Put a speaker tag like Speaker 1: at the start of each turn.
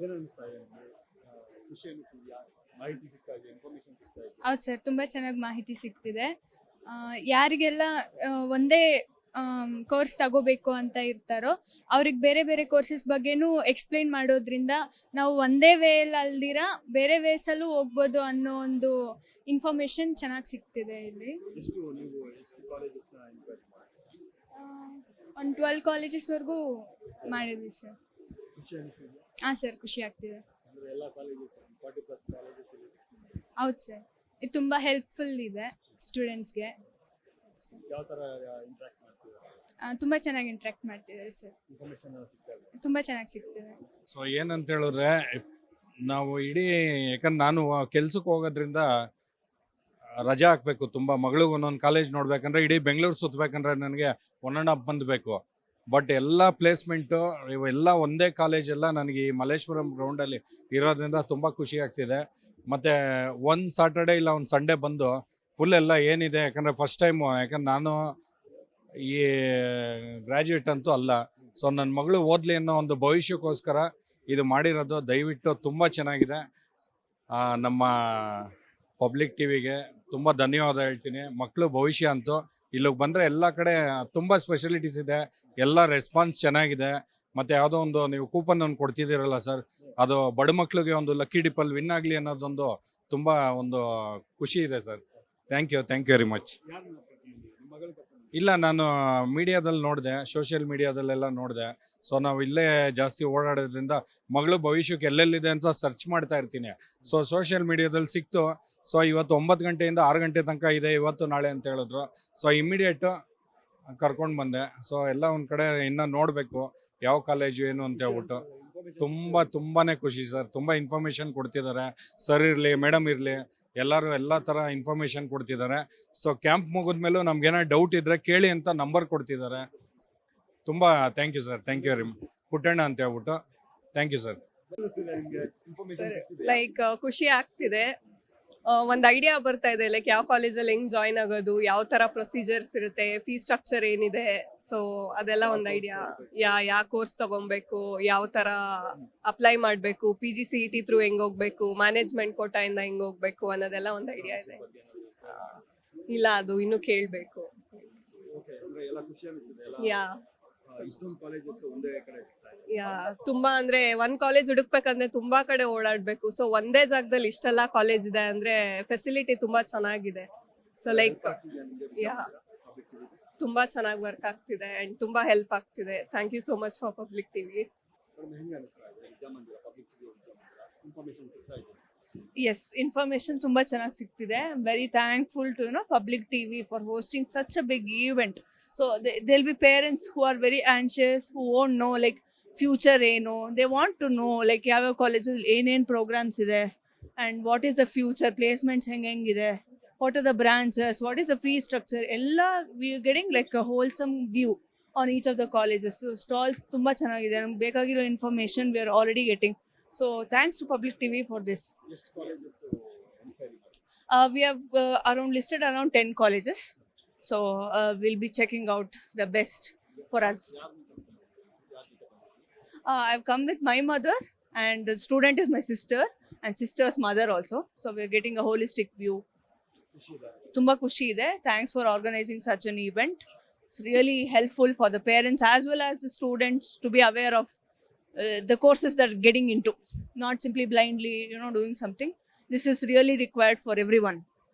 Speaker 1: ಏನು ಅನಿಸ್ತಾ ಇದೆ ನಿಮ್ಗೆ? ಖುಷಿ ಅನಿಸ್ತಿದ್ಯಾ? ಮಾಹಿತಿ ಸಿಗ್ತಾ ಇದೆ, ಇನ್ಫಾರ್ಮೇಶನ್ ಸಿಗ್ತಾ ಇದೆ?
Speaker 2: ಹೌದು ಸರ್, ತುಂಬ ಚೆನ್ನಾಗಿ ಮಾಹಿತಿ ಸಿಗ್ತಿದೆ. ಯಾರಿಗೆಲ್ಲ ಒಂದೇ ಕೋರ್ಸ್ ತಗೋಬೇಕು ಅಂತ ಇರ್ತಾರೋ ಅವ್ರಿಗೆ ಬೇರೆ ಬೇರೆ ಕೋರ್ಸಸ್ ಬಗ್ಗೆನೂ ಎಕ್ಸ್ಪ್ಲೈನ್ ಮಾಡೋದ್ರಿಂದ ನಾವು ಒಂದೇ ವೇಯಲ್ಲಿ ಅಲ್ದಿರ ಬೇರೆ ವೇಸಲ್ಲೂ ಹೋಗ್ಬೋದು ಅನ್ನೋ ಒಂದು ಇನ್ಫಾರ್ಮೇಷನ್ ಚೆನ್ನಾಗಿ ಸಿಗ್ತಿದೆ ಇಲ್ಲಿ.
Speaker 1: ಎಷ್ಟು ಕಾಲೇಜಸ್ನ ಎನ್ಕ್ವೈರಿ ಮಾಡಿ?
Speaker 2: ಒಂದು 12 ಕಾಲೇಜಸ್ವರೆಗೂ ಮಾಡಿದ್ವಿ ಸರ್.
Speaker 1: ಖುಷಿ ಅನಿಸ್ತಿದ್ಯಾ?
Speaker 2: ಹಾಂ ಸರ್, ಖುಷಿ ಆಗ್ತಿದೆ.
Speaker 1: ಅಂದರೆ ಎಲ್ಲ ಕಾಲೇಜಸ್ 40+ ಕಾಲೇಜಸ್ ಇದೆ.
Speaker 2: ಹೌದು ಸರ್, ಇದು ತುಂಬ ಹೆಲ್ಪ್ಫುಲ್ ಇದೆ ಸ್ಟೂಡೆಂಟ್ಸ್ಗೆ.
Speaker 1: ಯಾವ ಥರ ಇಂಟ್ರಾಕ್ಟ್ ಮಾಡ್ತೀರಾ?
Speaker 2: ತುಂಬ ಚೆನ್ನಾಗಿ ಇಂಟ್ರಾಕ್ಟ್ ಮಾಡ್ತಿದ್ದಾರೆ ಸರ್,
Speaker 1: ಇನ್ಫಾರ್ಮೇಶನ್ ಸಿಗ್ತಾ ಇದೆ.
Speaker 2: ತುಂಬ ಚೆನ್ನಾಗಿ ಸಿಗ್ತಿದೆ.
Speaker 3: ಸೊ ಏನಂತ ಹೇಳಿದ್ರೆ ನಾವು ಇಡೀ ಯಾಕಂದ್ರೆ ನಾನು ಕೆಲ್ಸಕ್ಕೆ ಹೋಗೋದ್ರಿಂದ ರಜಾ ಹಾಕಬೇಕು. ತುಂಬ ಮಗಳಿಗೂ ಒಂದೊಂದು ಕಾಲೇಜ್ ನೋಡ್ಬೇಕಂದ್ರೆ ಇಡೀ ಬೆಂಗಳೂರು ಸುತ್ತಬೇಕಂದ್ರೆ ನನಗೆ 1.5 ಮಂತ್ ಬೇಕು. ಬಟ್ ಎಲ್ಲ ಪ್ಲೇಸ್ಮೆಂಟು ಇವೆಲ್ಲ ಒಂದೇ ಕಾಲೇಜ್ ಎಲ್ಲ ನನಗೆ ಈ ಮಲ್ಲೇಶ್ವರಂ ಗ್ರೌಂಡಲ್ಲಿ ಇರೋದ್ರಿಂದ ತುಂಬ ಖುಷಿ ಆಗ್ತಿದೆ. ಮತ್ತು ಒಂದು ಸಾಟರ್ಡೆ ಇಲ್ಲ ಒಂದು ಸಂಡೇ ಬಂದು ಫುಲ್ ಎಲ್ಲ ಏನಿದೆ, ಯಾಕಂದರೆ ಫಸ್ಟ್ ಟೈಮು, ಯಾಕಂದ್ರೆ ನಾನು ಈ ಗ್ರ್ಯಾಜುಯೇಟ್ ಅಂತೂ ಅಲ್ಲ. ಸೊ ನನ್ನ ಮಗಳು ಓದಲಿ ಅನ್ನೋ ಒಂದು ಭವಿಷ್ಯಕ್ಕೋಸ್ಕರ ಇದು ಮಾಡಿರೋದು. ದಯವಿಟ್ಟು ತುಂಬ ಚೆನ್ನಾಗಿದೆ. ನಮ್ಮ ಪಬ್ಲಿಕ್ ಟಿವಿಗೆ ತುಂಬ ಧನ್ಯವಾದ ಹೇಳ್ತೀನಿ. ಮಕ್ಕಳು ಭವಿಷ್ಯ ಅಂತೂ ಇಲ್ಲಿಗೆ ಬಂದರೆ ಎಲ್ಲ ಕಡೆ ತುಂಬ ಸ್ಪೆಷಲಿಟೀಸ್ ಇದೆ, ಎಲ್ಲ ರೆಸ್ಪಾನ್ಸ್ ಚೆನ್ನಾಗಿದೆ. ಮತ್ತು ಯಾವುದೋ ಒಂದು ನೀವು ಕೂಪನ್ ಒಂದು ಕೊಡ್ತಿದ್ದೀರಲ್ಲ ಸರ್, ಅದು ಬಡ ಮಕ್ಕಳಿಗೆ ಒಂದು ಲಕ್ಕಿ ಡಿಪ್ಪಲ್ಲಿ ವಿನ್ ಆಗಲಿ ಅನ್ನೋದೊಂದು ತುಂಬ ಒಂದು ಖುಷಿ ಇದೆ sir. Thank you very much.
Speaker 1: ಯಾರನ್ನ ಕರ್ಕೊಂಡು ನಿಮ್ಮ ಮಗಳು ಕರ್ಕೊಂಡು?
Speaker 3: ಇಲ್ಲ, ನಾನು ಮೀಡಿಯಾದಲ್ಲಿ ನೋಡಿದೆ, ಸೋಷಿಯಲ್ ಮೀಡಿಯಾದಲ್ಲೆಲ್ಲ ನೋಡಿದೆ. ಸೊ ನಾವು ಇಲ್ಲೇ ಜಾಸ್ತಿ ಓಡಾಡೋದ್ರಿಂದ ಮಗಳು ಭವಿಷ್ಯಕ್ಕೆ ಎಲ್ಲೆಲ್ಲಿದೆ ಅಂತ ಸರ್ಚ್ ಮಾಡ್ತಾ ಇರ್ತೀನಿ. ಸೊ ಸೋಷಿಯಲ್ ಮೀಡಿಯಾದಲ್ಲಿ ಸಿಕ್ತು. ಸೊ ಇವತ್ತು 9 ಗಂಟೆಯಿಂದ 6 ಗಂಟೆ ತನಕ ಇದೆ, ಇವತ್ತು ನಾಳೆ ಅಂತ ಹೇಳಿದ್ರು. ಸೊ ಇಮ್ಮಿಡಿಯೇಟು ಕರ್ಕೊಂಡು ಬಂದೆ. ಸೊ ಎಲ್ಲ ಒಂದು ಕಡೆ ಇನ್ನೂ ನೋಡಬೇಕು ಯಾವ ಕಾಲೇಜು ಏನು ಅಂತ ಹೇಳ್ಬಿಟ್ಟು. ತುಂಬಾ ಖುಷಿ ಸರ್. ತುಂಬ ಇನ್ಫಾರ್ಮೇಷನ್ ಕೊಡ್ತಿದ್ದಾರೆ. ಸರ್ ಇರಲಿ, ಮೇಡಮ್ ಇರಲಿ, ಎಲ್ಲರೂ ಎಲ್ಲ ಥರ ಇನ್ಫಾರ್ಮೇಷನ್ ಕೊಡ್ತಿದ್ದಾರೆ. ಸೊ ಕ್ಯಾಂಪ್ ಮುಗಿದ್ಮೇಲೂ ನಮ್ಗೇನೋ ಡೌಟ್ ಇದ್ದರೆ ಕೇಳಿ ಅಂತ ನಂಬರ್ ಕೊಡ್ತಿದ್ದಾರೆ. ತುಂಬ thank you sir. Thank you very much. Puttanna ಅಂತ ಹೇಳ್ಬಿಟ್ಟು. Thank you sir.
Speaker 1: ಅನಿಸ್ತಿದೆ ನಿಮಗೆ? ಇನ್ಫಾರ್ಮೇಶನ್ ಸಿಗ್ತಿದೆ?
Speaker 4: ಲೈಕ್ ಖುಷಿ ಆಗ್ತಿದೆ. ಒಂದು ಐಡಿಯಾ ಬರ್ತಾ ಇದೆ, ಲೈಕ್ ಯಾವ ಕಾಲೇಜಲ್ಲಿ ಹೆಂಗ್ ಜಾಯ್ನ್ ಆಗೋದು, ಯಾವ ತರ ಪ್ರೊಸೀಜರ್ಸ್ ಇರುತ್ತೆ, ಫೀ ಸ್ಟ್ರಕ್ಚರ್ ಏನಿದೆ. ಸೊ ಅದೆಲ್ಲ ಒಂದು ಐಡಿಯಾ. ಯಾವ ಕೋರ್ಸ್ ತಗೊಬೇಕು, ಯಾವ ತರ ಅಪ್ಲೈ ಮಾಡಬೇಕು, PGCET ಥ್ರೂ ಹೆಂಗ್ ಹೋಗ್ಬೇಕು, ಮ್ಯಾನೇಜ್ಮೆಂಟ್ ಕೋಟಾಯಿಂದ ಹೆಂಗ್ ಹೋಗ್ಬೇಕು ಅನ್ನೋದೆಲ್ಲ ಒಂದು ಐಡಿಯಾ ಇದೆ. ಇಲ್ಲ, ಅದು ಇನ್ನು ಕೇಳಬೇಕು.
Speaker 1: ಓಕೆ, ಅಂದ್ರೆ ಎಲ್ಲ ಖುಷಿ ಅನಿಸ್ತಿದೆ ಅಲ್ಲ?
Speaker 4: ಯಾ
Speaker 1: ಇಷ್ಟೊಂದು ಕಾಲೇಜಸ್ ಒಂದೇ ಕಡೆ ಸಿಗ್ತಾ ಇದೆ.
Speaker 4: ಯಾ ತುಂಬಾ ಅಂದ್ರೆ ಒಂದ್ ಕಾಲೇಜ್ ಹುಡುಕ್ಬೇಕಂದ್ರೆ ತುಂಬಾ ಕಡೆ ಓಡಾಡ್ಬೇಕು. ಸೊ ಒಂದೇ ಜಾಗದಲ್ಲಿ ಇಷ್ಟೆಲ್ಲ ಕಾಲೇಜ್ ಇದೆ ಅಂದ್ರೆ ಫೆಸಿಲಿಟಿ ತುಂಬಾ ಚೆನ್ನಾಗಿದೆ. ಸೊ ಲೈಕ್ ಯಾ ತುಂಬಾ ಚೆನ್ನಾಗಿ ವರ್ಕ್ ಆಗ್ತಿದೆ ಅಂಡ್ ತುಂಬಾ ಹೆಲ್ಪ್ ಆಗ್ತಿದೆ. Thank you so much for public TV.
Speaker 1: ಹೆಂಗೆ ಅನಿಸ್ತಾ ಇದೆ ಎಕ್ಸಾಮ್ ಅಂದಿರ ಪಬ್ಲಿಕ್ ಟಿವಿ ಇನ್ಫಾರ್ಮೇಶನ್ ಸಿಗ್ತಾ ಇದೆ?
Speaker 5: Yes, information tumba chanag sigtide. I'm very thankful to Public TV for hosting such a big event. So there'll be parents who are very anxious, who won't know like future eno. They want to know like ಯಾವ ಕಾಲೇಜಲ್ಲಿ ಏನೇನು programmes ಇದೆ and what is the future placements ಹೆಂಗಿದೆ, what are the branches, what is the fee structure, ಎಲ್ಲ we are getting like a wholesome view on each of the colleges. So stalls ತುಂಬಾ ಚೆನ್ನಾಗಿದೆ. ನಮ್ಗೆ ಬೇಕಾಗಿರೋ information we are already getting. So thanks to Public TV for this.
Speaker 1: ಎಷ್ಟು colleges enquiry ಮಾಡಿ?
Speaker 5: We have listed around 10 colleges. So we'll be checking out the best for us. I've come with my mother and the student is my sister and sister's mother also. So we're getting a holistic view.
Speaker 1: ಖುಷಿ ಇದೆ?
Speaker 5: Tumba kushi ide. Thanks for organizing such an event. It's really helpful for the parents as well as the students to be aware of the courses they're getting into, not simply blindly doing something. This is really required for everyone.